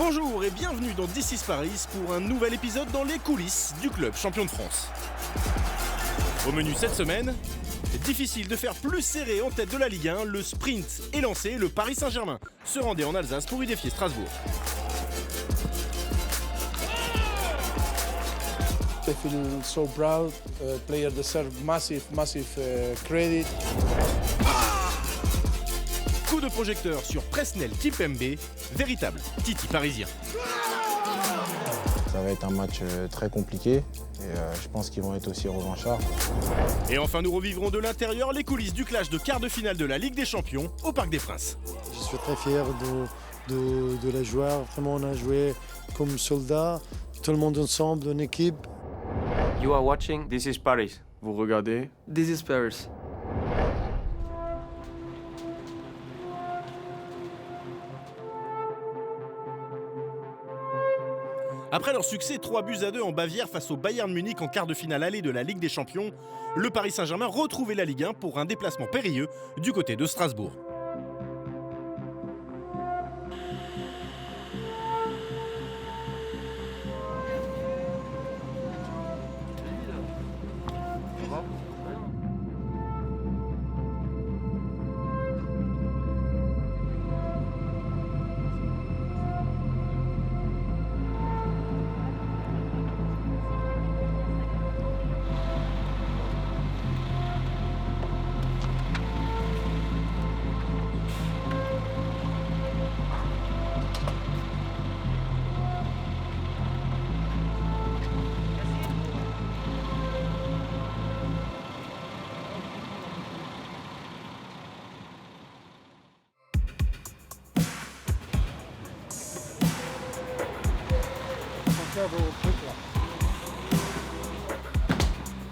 Bonjour et bienvenue dans This is Paris pour un nouvel épisode dans les coulisses du club champion de France. Au menu cette semaine, difficile de faire plus serré en tête de la Ligue 1, le sprint est lancé, le Paris Saint-Germain se rendait en Alsace pour y défier Strasbourg. I feel so proud. Player deserve massive credit. Coup de projecteur sur Presnel Kimpembe, véritable Titi parisien. Ça va être un match très compliqué et je pense qu'ils vont être aussi revanchards. Et enfin nous revivrons de l'intérieur les coulisses du clash de quart de finale de la Ligue des Champions au Parc des Princes. Je suis très fier de la joueur. Vraiment on a joué comme soldats, tout le monde ensemble, une équipe. You are watching This is Paris. Vous regardez This is Paris. Après leur succès 3-2 en Bavière face au Bayern Munich en quart de finale aller de la Ligue des Champions, le Paris Saint-Germain retrouvait la Ligue 1 pour un déplacement périlleux du côté de Strasbourg.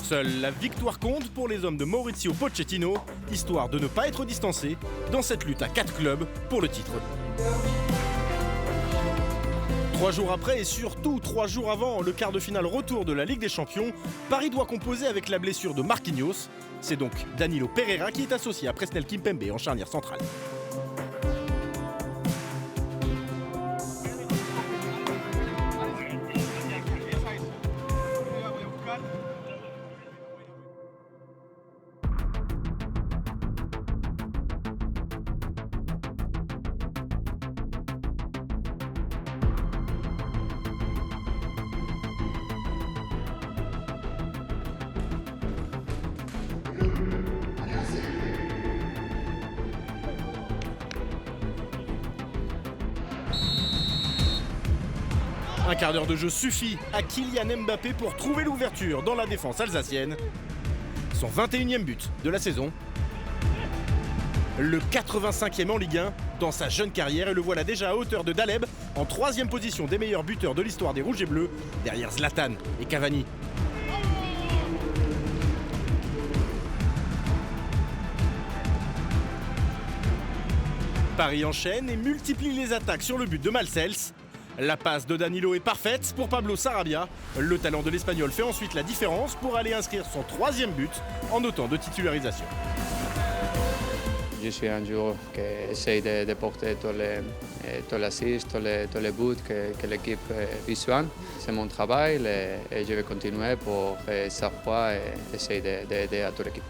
Seule la victoire compte pour les hommes de Maurizio Pochettino, histoire de ne pas être distancés dans cette lutte à 4 clubs pour le titre. 3 jours après et surtout 3 jours avant le quart de finale retour de la Ligue des Champions, Paris doit composer avec la blessure de Marquinhos. C'est donc Danilo Pereira qui est associé à Presnel Kimpembe en charnière centrale. Un quart d'heure de jeu suffit à Kylian Mbappé pour trouver l'ouverture dans la défense alsacienne. Son 21e but de la saison. Le 85e en Ligue 1 dans sa jeune carrière et le voilà déjà à hauteur de Daleb en 3e position des meilleurs buteurs de l'histoire des Rouges et Bleus, derrière Zlatan et Cavani. Paris enchaîne et multiplie les attaques sur le but de Malcels. La passe de Danilo est parfaite pour Pablo Sarabia. Le talent de l'Espagnol fait ensuite la différence pour aller inscrire son 3e but en autant de titularisation. Je suis un joueur qui essaie de porter tous les assists, tous les buts que l'équipe reçoit. C'est mon travail et je vais continuer pour chaque fois essayer d'aider à toute l'équipe.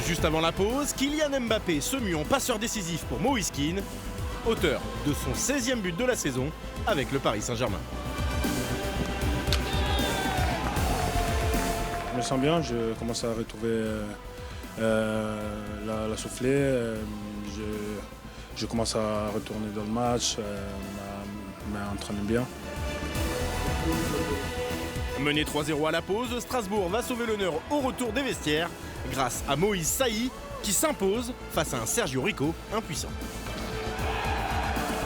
Juste avant la pause, Kylian Mbappé se mue en passeur décisif pour Moïse Kean, auteur de son 16e but de la saison avec le Paris Saint-Germain. Je me sens bien, je commence à retrouver la soufflée. Je commence à retourner dans le match, m'entraîner bien. Mené 3-0 à la pause, Strasbourg va sauver l'honneur au retour des vestiaires grâce à Moïse Saï qui s'impose face à un Sergio Rico impuissant.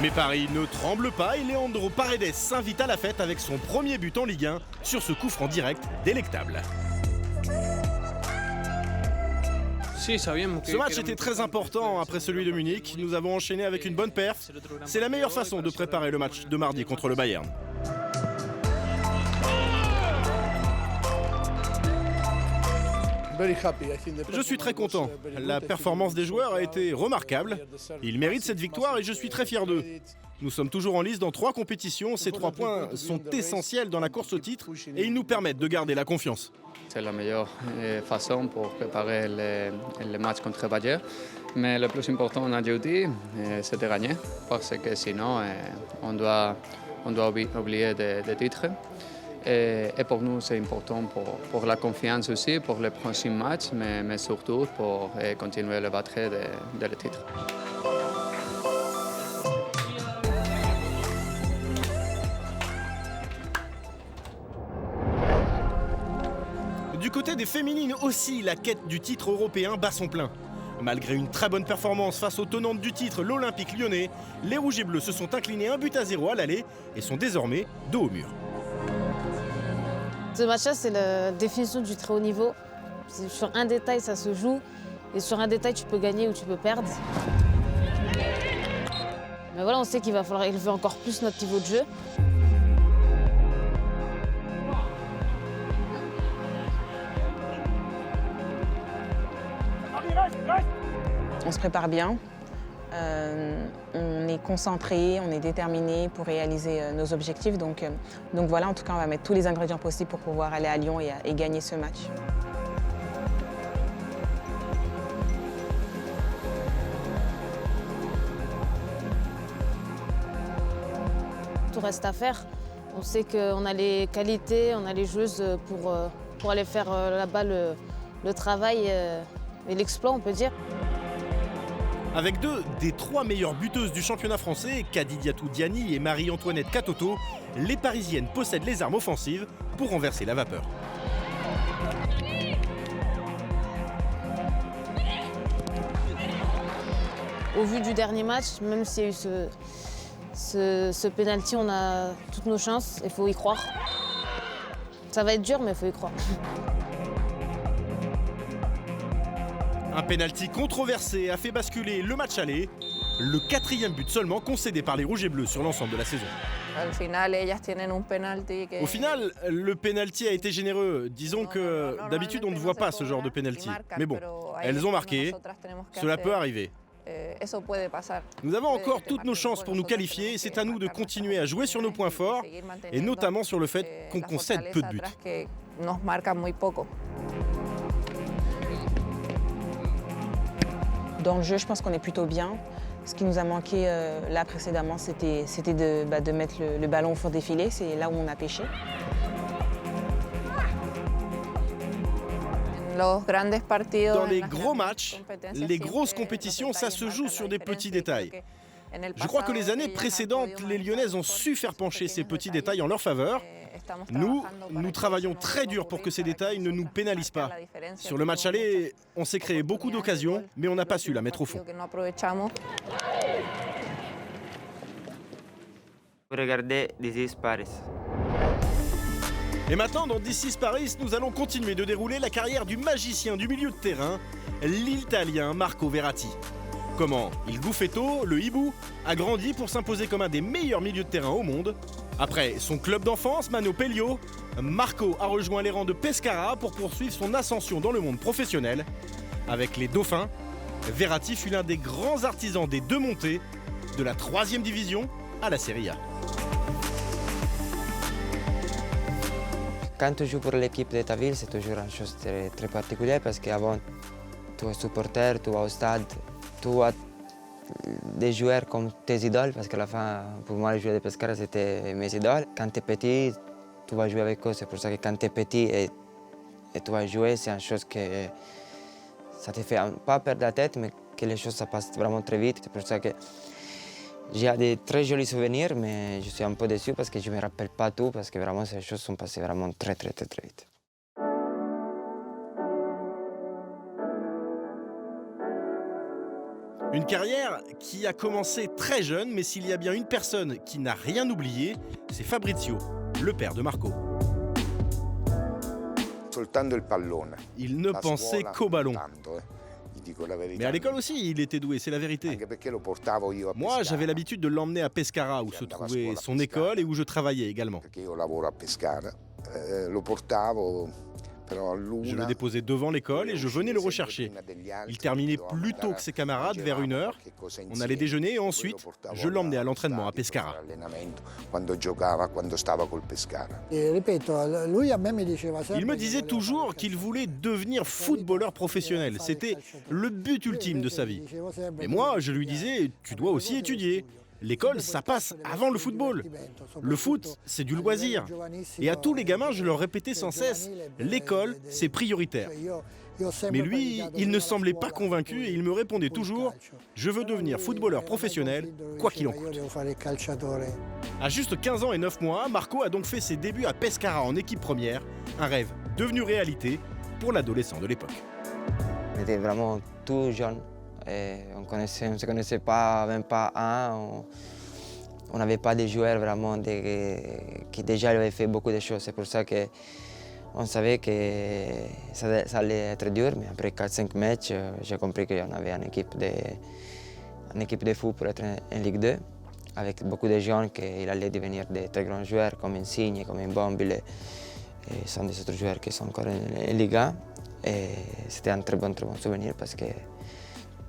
Mais Paris ne tremble pas et Leandro Paredes s'invite à la fête avec son premier but en Ligue 1 sur ce coup franc direct délectable. Ce match était très important après celui de Munich. Nous avons enchaîné avec une bonne perf. C'est la meilleure façon de préparer le match de mardi contre le Bayern. Je suis très content. La performance des joueurs a été remarquable. Ils méritent cette victoire et je suis très fier d'eux. Nous sommes toujours en lice dans 3 compétitions. Ces 3 points sont essentiels dans la course au titre et ils nous permettent de garder la confiance. C'est la meilleure façon pour préparer le match contre Bayer. Mais le plus important en jeudi, c'est de gagner, parce que sinon, on doit oublier des titres. Et pour nous, c'est important pour la confiance aussi, pour les prochains matchs, mais surtout pour continuer le battre de le titre. Du côté des féminines aussi, la quête du titre européen bat son plein. Malgré une très bonne performance face aux tenantes du titre, l'Olympique lyonnais, les Rouges et Bleus se sont inclinés 1-0 à l'aller et sont désormais dos au mur. Ce match-là, c'est la définition du très haut niveau. Sur un détail, ça se joue. Et sur un détail, tu peux gagner ou tu peux perdre. Mais voilà, on sait qu'il va falloir élever encore plus notre niveau de jeu. On se prépare bien, on est concentré, on est déterminé pour réaliser nos objectifs. Donc voilà, en tout cas, on va mettre tous les ingrédients possibles pour pouvoir aller à Lyon et gagner ce match. Tout reste à faire. On sait qu'on a les qualités, on a les joueuses pour aller faire là-bas le travail et l'exploit, on peut dire. Avec 2 des 3 meilleures buteuses du championnat français, Kadidiatou Diani et Marie-Antoinette Katoto, les Parisiennes possèdent les armes offensives pour renverser la vapeur. Au vu du dernier match, même s'il y a eu ce pénalty, on a toutes nos chances, il faut y croire. Ça va être dur, mais il faut y croire. Un pénalty controversé a fait basculer le match aller. Le 4e but seulement concédé par les Rouges et Bleus sur l'ensemble de la saison. Au final, le pénalty a été généreux. Disons que d'habitude on ne voit pas ce genre de pénalty. Mais bon, elles ont marqué. Cela peut arriver. Nous avons encore toutes nos chances pour nous qualifier et c'est à nous de continuer à jouer sur nos points forts et notamment sur le fait qu'on concède peu de buts. Dans le jeu, je pense qu'on est plutôt bien. Ce qui nous a manqué là précédemment, c'était de mettre le ballon au fond des filets. C'est là où on a pêché. Dans les gros matchs, les grosses compétitions, ça se joue sur des petits détails. Je crois que les années précédentes, les Lyonnaises ont su faire pencher ces petits détails en leur faveur. Nous travaillons très dur pour que ces détails ne nous pénalisent pas. Sur le match aller, on s'est créé beaucoup d'occasions, mais on n'a pas su la mettre au fond. Regardez This is Paris. Et maintenant, dans This is Paris, nous allons continuer de dérouler la carrière du magicien du milieu de terrain, l'Italien Marco Verratti. Comment Il Gouffetto, le hibou, a grandi pour s'imposer comme un des meilleurs milieux de terrain au monde. Après son club d'enfance, Mano Pelio, Marco a rejoint les rangs de Pescara pour poursuivre son ascension dans le monde professionnel. Avec les Dauphins, Verratti fut l'un des grands artisans des 2 montées, de la 3e division à la Serie A. Quand tu joues pour l'équipe de ta ville, c'est toujours une chose très, très particulière parce qu'avant, tu es supporter, tu vas au stade, tu as des joueurs comme tes idoles, parce qu'à la fin, pour moi, les joueurs de Pescara, c'était mes idoles. Quand tu es petit, tu vas jouer avec eux. C'est pour ça que quand tu es petit et tu vas jouer, c'est une chose que ça te fait pas perdre la tête, mais que les choses ça passe vraiment très vite. C'est pour ça que j'ai des très jolis souvenirs, mais je suis un peu déçu parce que je ne me rappelle pas tout, parce que vraiment ces choses sont passées vraiment très vite. Une carrière qui a commencé très jeune, mais s'il y a bien une personne qui n'a rien oublié, c'est Fabrizio, le père de Marco. Il ne pensait qu'au ballon. Mais à l'école aussi, il était doué, c'est la vérité. Moi, j'avais l'habitude de l'emmener à Pescara, où se trouvait son école et où je travaillais également. Je le déposais devant l'école et je venais le rechercher. Il terminait plus tôt que ses camarades, vers 1h. On allait déjeuner et ensuite, je l'emmenais à l'entraînement à Pescara. Il me disait toujours qu'il voulait devenir footballeur professionnel. C'était le but ultime de sa vie. Mais moi, je lui disais, tu dois aussi étudier. L'école, ça passe avant le football. Le foot, c'est du loisir. Et à tous les gamins, je leur répétais sans cesse, l'école, c'est prioritaire. Mais lui, il ne semblait pas convaincu et il me répondait toujours « Je veux devenir footballeur professionnel, quoi qu'il en coûte ». À juste 15 ans et 9 mois, Marco a donc fait ses débuts à Pescara en équipe première, un rêve devenu réalité pour l'adolescent de l'époque. On était vraiment tout jeune. Et on ne se connaissait pas, même pas un. On n'avait pas de joueurs vraiment qui déjà avaient fait beaucoup de choses. C'est pour ça qu'on savait que ça allait être dur. Mais après 4-5 matchs, j'ai compris qu'on avait une équipe de foot pour être en Ligue 2, avec beaucoup de jeunes qui allaient devenir de très grands joueurs, comme Insigne, comme Immobile. Et ce sont des autres joueurs qui sont encore en Ligue 1. Et c'était un très bon souvenir parce que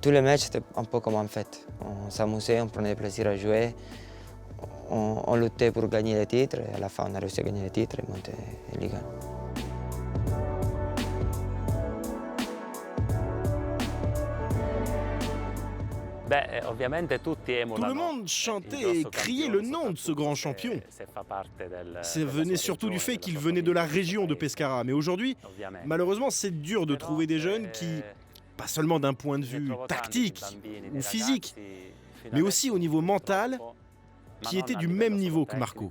tous les matchs, c'était un peu comme en fête. On s'amusait, on prenait plaisir à jouer, on luttait pour gagner les titres, et à la fin, on a réussi à gagner les titres et monter en Ligue 1. Tout le monde chantait et criait le nom de ce grand champion. Ça venait surtout du fait qu'il venait de la région de Pescara. Mais aujourd'hui, malheureusement, c'est dur de trouver des jeunes qui, pas seulement d'un point de vue tactique ou physique, mais aussi au niveau mental, qui étaient du même niveau que Marco.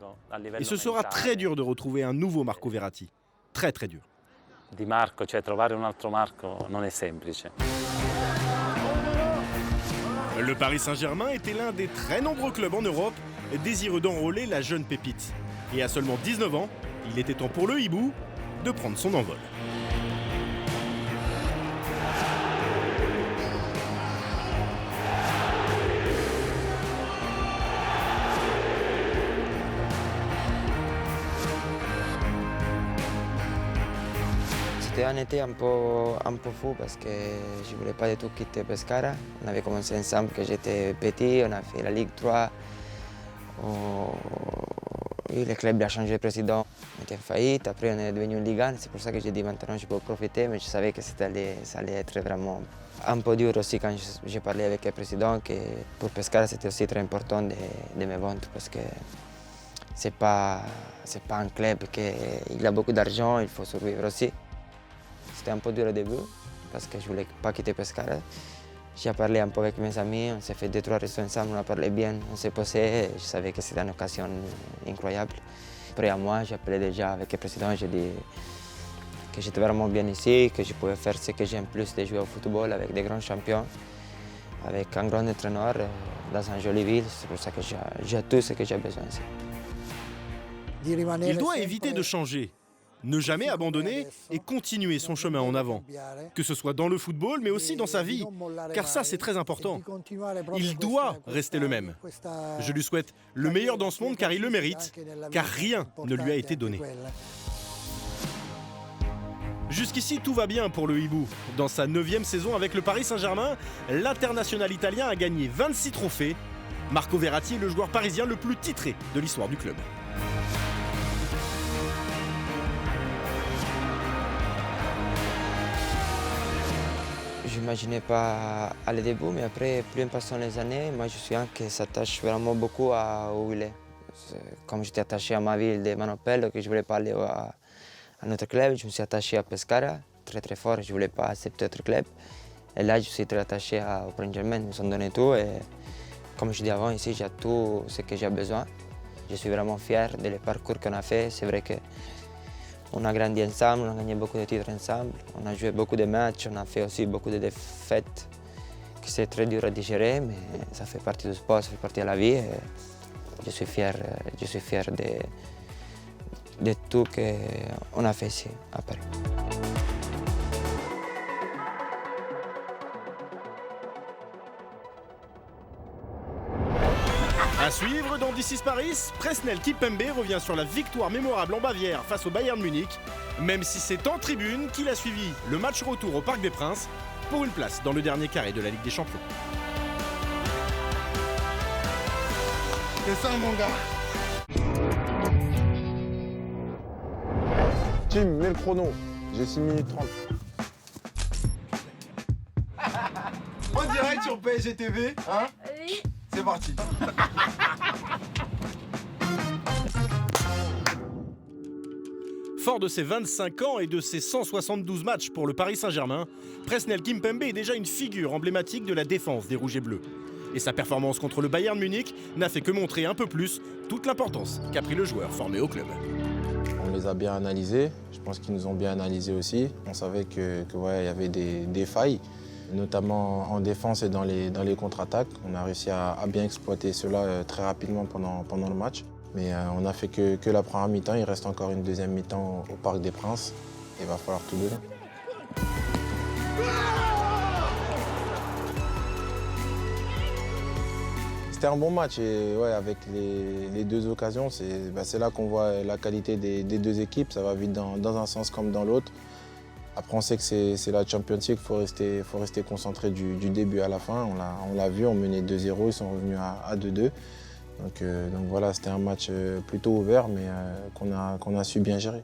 Et ce sera très dur de retrouver un nouveau Marco Verratti. Très très dur. Di Marco, cioè trovare un altro Marco non è semplice. Le Paris Saint-Germain était l'un des très nombreux clubs en Europe désireux d'enrôler la jeune pépite. Et à seulement 19 ans, il était temps pour le hibou de prendre son envol. C'était un été un peu fou parce que je ne voulais pas du tout quitter Pescara. On avait commencé ensemble quand j'étais petit, on a fait la Ligue 3. Le club a changé de président, on était en faillite, après on est devenu en Ligue 1. C'est pour ça que j'ai dit maintenant je peux profiter, mais je savais que ça allait être vraiment un peu dur aussi quand j'ai parlé avec le président, que pour Pescara c'était aussi très important de me vendre parce que c'est pas un club qui a beaucoup d'argent, il faut survivre aussi. C'était un peu dur au début parce que je ne voulais pas quitter Pescara. J'ai parlé un peu avec mes amis, on s'est fait 2-3 restos ensemble, on a parlé bien, on s'est posé, je savais que c'était une occasion incroyable. Après à moi, j'ai appelé déjà avec le président, j'ai dit que j'étais vraiment bien ici, que je pouvais faire ce que j'aime plus de jouer au football avec des grands champions, avec un grand entraîneur dans une jolie ville. C'est pour ça que j'ai tout ce que j'ai besoin ici. Il doit éviter de changer, ne jamais abandonner et continuer son chemin en avant, que ce soit dans le football mais aussi dans sa vie, car ça c'est très important. Il doit rester le même. Je lui souhaite le meilleur dans ce monde car il le mérite, car rien ne lui a été donné. Jusqu'ici, tout va bien pour le hibou. Dans sa 9e saison avec le Paris Saint-Germain, l'international italien a gagné 26 trophées. Marco Verratti est le joueur parisien le plus titré de l'histoire du club. Je n'imaginais pas à le début, mais après, plus en passant les années, moi je suis un qui s'attache vraiment beaucoup à où il est. Comme j'étais attaché à ma ville de Manopello, que je ne voulais pas aller à notre club, je me suis attaché à Pescara, très très fort, je ne voulais pas accepter notre club. Et là, je suis très attaché au Paris Saint-Germain, ils nous ont donné tout. Et comme je dis avant, ici, j'ai tout ce que j'ai besoin. Je suis vraiment fier de le parcours qu'on a fait. C'est vrai qu'on a grandi ensemble, on a gagné beaucoup de titres ensemble, on a joué beaucoup de matchs, on a fait aussi beaucoup de défaites, que c'est très dur à digérer, mais ça fait partie du sport, ça fait partie de la vie. Et je suis fier de tout qu'on a fait ici, à Paris. À À suivre dans This is Paris, Presnel Kimpembe revient sur la victoire mémorable en Bavière face au Bayern Munich, même si c'est en tribune qu'il a suivi le match retour au Parc des Princes pour une place dans le dernier carré de la Ligue des Champions. C'est ça mon gars. Tim, mets le chrono. J'ai 6 minutes 30. En direct sur PSG TV, hein? Oui. C'est parti. Fort de ses 25 ans et de ses 172 matchs pour le Paris Saint-Germain, Presnel Kimpembe est déjà une figure emblématique de la défense des Rouges et Bleus. Et sa performance contre le Bayern Munich n'a fait que montrer un peu plus toute l'importance qu'a pris le joueur formé au club. On les a bien analysés, je pense qu'ils nous ont bien analysés aussi. On savait que ouais, y avait des failles, notamment en défense et dans les contre-attaques. On a réussi à bien exploiter cela très rapidement pendant le match. Mais on n'a fait que la première mi-temps, il reste encore une deuxième mi-temps au Parc des Princes. Il va falloir tout donner. C'était un bon match et ouais, avec les deux occasions, c'est là qu'on voit la qualité des deux équipes. Ça va vite dans un sens comme dans l'autre. Après, on sait que c'est la Champions League, il faut rester concentré du début à la fin. On l'a vu, on menait 2-0, ils sont revenus à 2-2. Donc voilà, c'était un match plutôt ouvert, mais qu'on a su bien gérer.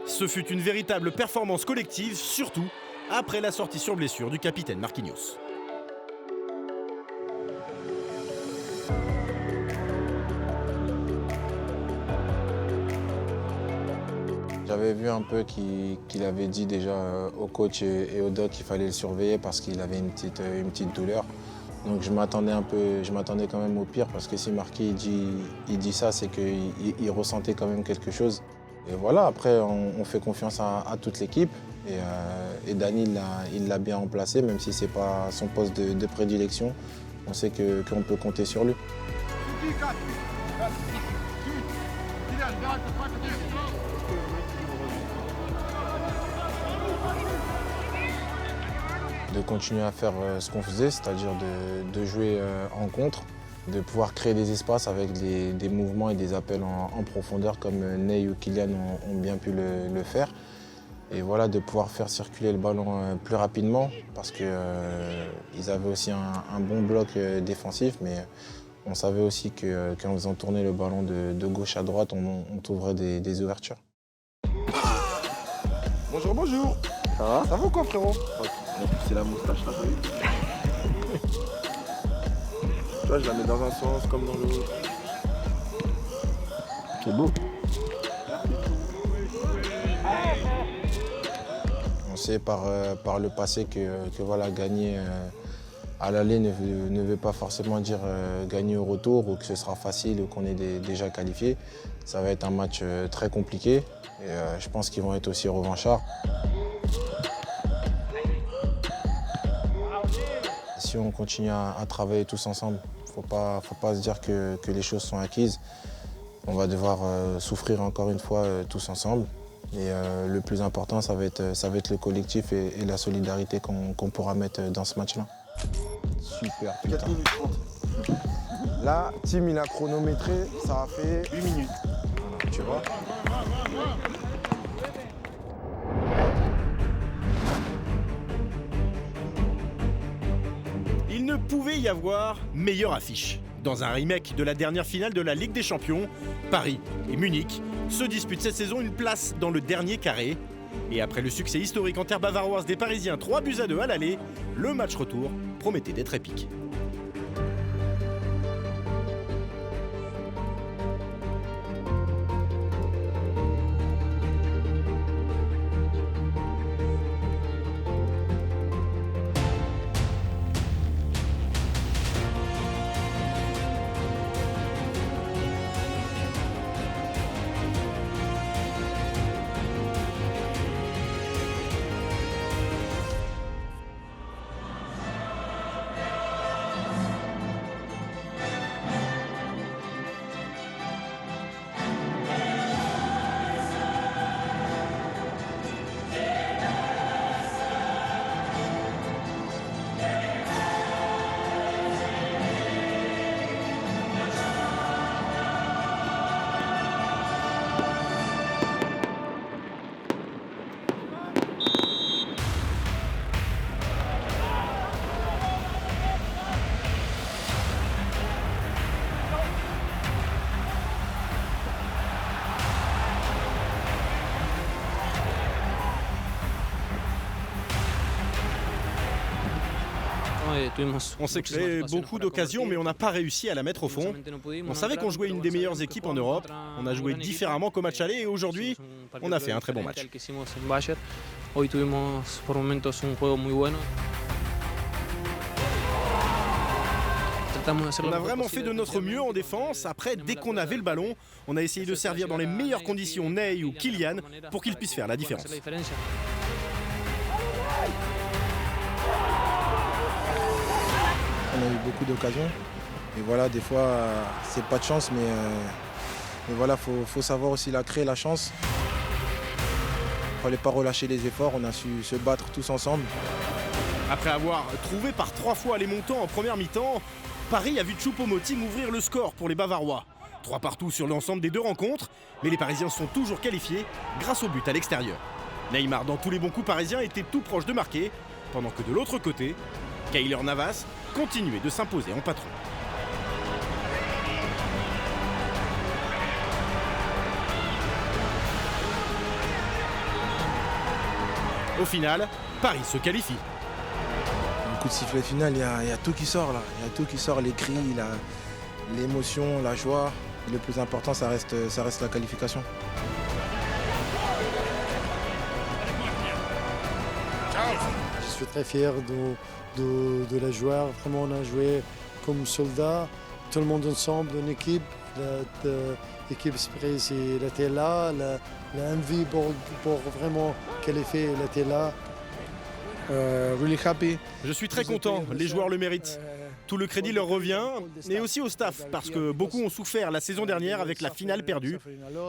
Ce fut une véritable performance collective, surtout après la sortie sur blessure du capitaine Marquinhos. J'avais vu un peu qu'il avait dit déjà au coach et au doc qu'il fallait le surveiller parce qu'il avait une petite douleur. Donc je m'attendais quand même au pire parce que si Marquis il dit ça, c'est qu'il ressentait quand même quelque chose. Et voilà, après on fait confiance à toute l'équipe et Dani il l'a bien remplacé, même si c'est pas son poste de prédilection. On sait qu'on peut compter sur lui. De continuer à faire ce qu'on faisait, c'est-à-dire de jouer en contre, de pouvoir créer des espaces avec des mouvements et des appels en profondeur comme Ney ou Kylian ont bien pu le faire. Et voilà, de pouvoir faire circuler le ballon plus rapidement parce qu'ils avaient aussi un bon bloc défensif, mais on savait aussi qu'en faisant tourner le ballon de gauche à droite, on trouverait des ouvertures. Bonjour, bonjour. Ça va ou quoi, frérot? C'est la moustache, là. Tu vois, je la mets dans un sens comme dans l'autre. C'est beau. On sait par le passé que voilà, gagner à l'aller ne veut pas forcément dire gagner au retour ou que ce sera facile ou qu'on est déjà qualifié. Ça va être un match très compliqué et je pense qu'ils vont être aussi revanchards. Si on continue à travailler tous ensemble, faut pas se dire que les choses sont acquises. On va devoir souffrir encore une fois tous ensemble. Et le plus important, ça va être le collectif et la solidarité qu'on pourra mettre dans ce match-là. Super, putain. 4 minutes 30. Là, Tim, il a chronométré, ça a fait 8 minutes. Voilà, tu vois. Il ne pouvait y avoir meilleure affiche. Dans un remake de la dernière finale de la Ligue des Champions, Paris et Munich se disputent cette saison une place dans le dernier carré. Et après le succès historique en terre bavaroise des Parisiens 3-2 à l'aller, le match retour promettait d'être épique. On s'est créé beaucoup d'occasions, mais on n'a pas réussi à la mettre au fond. On savait qu'on jouait une des meilleures équipes en Europe. On a joué différemment qu'au match aller et aujourd'hui, on a fait un très bon match. On a vraiment fait de notre mieux en défense. Après, dès qu'on avait le ballon, on a essayé de servir dans les meilleures conditions Ney ou Kylian pour qu'ils puissent faire la différence. On a eu beaucoup d'occasions. Et voilà, des fois, c'est pas de chance, mais voilà, faut savoir aussi la créer, la chance. Il fallait pas relâcher les efforts, on a su se battre tous ensemble. Après avoir trouvé par 3 fois les montants en première mi-temps, Paris a vu Choupo-Moting ouvrir le score pour les Bavarois. 3 partout sur l'ensemble des 2 rencontres, mais les Parisiens sont toujours qualifiés grâce au but à l'extérieur. Neymar, dans tous les bons coups parisiens, était tout proche de marquer, pendant que de l'autre côté, Keylor Navas continuait de s'imposer en patron. Au final, Paris se qualifie. Un coup de sifflet final, il y a tout qui sort là. Il y a tout qui sort, les cris, l'émotion, la joie. Le plus important, ça reste la qualification. Je suis très fier de la joueur. Vraiment, on a joué comme soldats, tout le monde ensemble, une équipe. L'équipe Springs était là, l'envie pour vraiment qualifier était là. Really happy. Je suis très content, les joueurs le méritent. Tout le crédit leur revient, mais aussi au staff, parce que beaucoup ont souffert la saison dernière avec la finale perdue.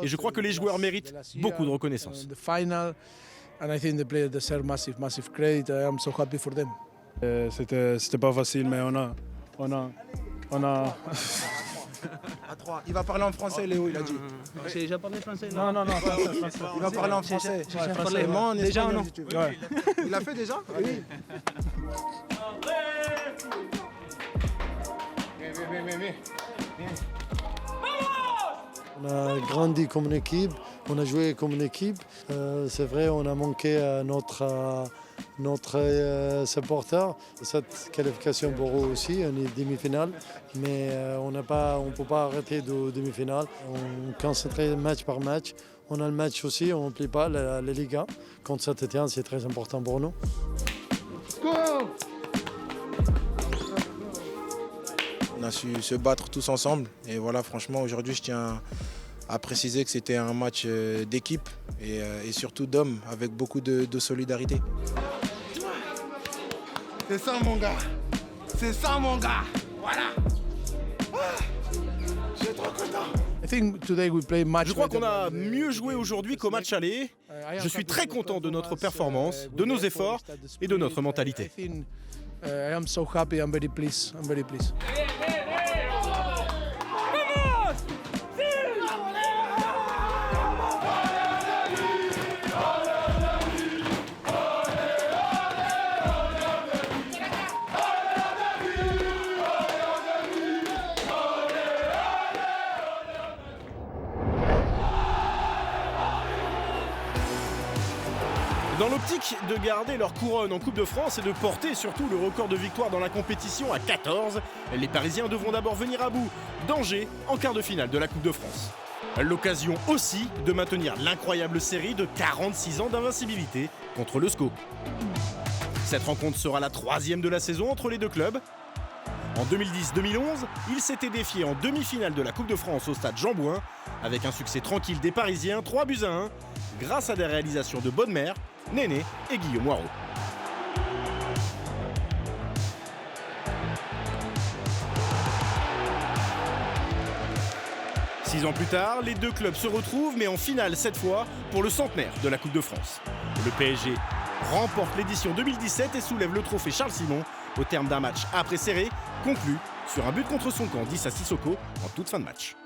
Et je crois que les joueurs méritent beaucoup de reconnaissance. C'était pas facile, mais on a... À 3. Il va parler en français, Léo, il a dit. J'ai déjà parlé français. Non. Il va parler en français. Déjà, non. Il l'a fait déjà? Oui. On a grandi comme une équipe, on a joué comme une équipe. C'est vrai, on a manqué à notre supporter. Cette qualification pour eux aussi, on est demi-finale, mais on ne peut pas arrêter de demi-finale. On concentre match par match. On a le match aussi, on n'oublie pas la Liga. Contre Saint-Étienne, c'est très important pour nous. On a su se battre tous ensemble. Et voilà, franchement, aujourd'hui, je tiens à préciser que c'était un match d'équipe et surtout d'hommes, avec beaucoup de solidarité. C'est ça mon gars. C'est ça mon gars. Voilà. Je suis trop content. Je crois qu'on a mieux joué aujourd'hui qu'au match aller. Je suis très content de notre performance, de nos efforts et de notre mentalité. I am so happy, I'm very pleased. Dans l'optique de garder leur couronne en Coupe de France et de porter surtout le record de victoire dans la compétition à 14, les Parisiens devront d'abord venir à bout d'Angers en quart de finale de la Coupe de France. L'occasion aussi de maintenir l'incroyable série de 46 ans d'invincibilité contre le SCO. Cette rencontre sera la 3e de la saison entre les 2 clubs. En 2010-2011, ils s'étaient défiés en demi-finale de la Coupe de France au stade Jean-Bouin, avec un succès tranquille des Parisiens, 3-1, grâce à des réalisations de Bonnemer, Néné et Guillaume Moirot. Six ans plus tard, les 2 clubs se retrouvent, mais en finale cette fois pour le centenaire de la Coupe de France. Le PSG remporte l'édition 2017 et soulève le trophée Charles Simon au terme d'un match âpre et serré, conclu sur un but contre son camp 10 à Sissoko en toute fin de match.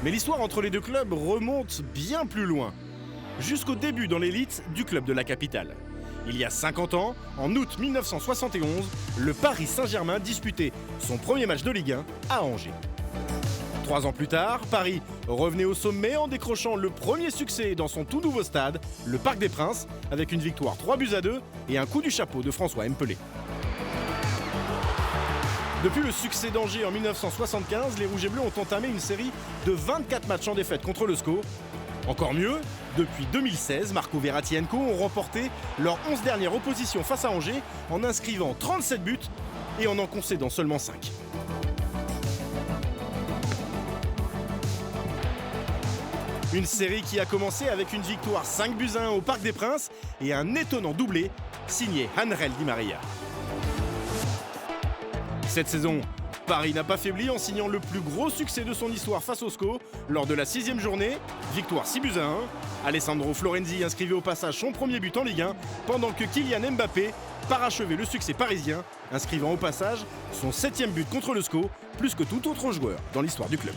Mais l'histoire entre les 2 clubs remonte bien plus loin, jusqu'au début dans l'élite du club de la capitale. Il y a 50 ans, en août 1971, le Paris Saint-Germain disputait son premier match de Ligue 1 à Angers. 3 ans plus tard, Paris revenait au sommet en décrochant le premier succès dans son tout nouveau stade, le Parc des Princes, avec une victoire 3-2 et un coup du chapeau de François Mpelé. Depuis le succès d'Angers en 1975, les Rouges et Bleus ont entamé une série de 24 matchs en défaite contre le SCO. Encore mieux, depuis 2016, Marco Verratti & Co ont remporté leurs 11 dernières oppositions face à Angers en inscrivant 37 buts et en concédant seulement 5. Une série qui a commencé avec une victoire 5-1 au Parc des Princes et un étonnant doublé signé Angel Di Maria. Cette saison, Paris n'a pas faibli en signant le plus gros succès de son histoire face au SCO lors de la 6e journée, victoire 6-1. Alessandro Florenzi inscrivait au passage son premier but en Ligue 1 pendant que Kylian Mbappé parachevait le succès parisien, inscrivant au passage son 7e but contre le SCO, plus que tout autre joueur dans l'histoire du club.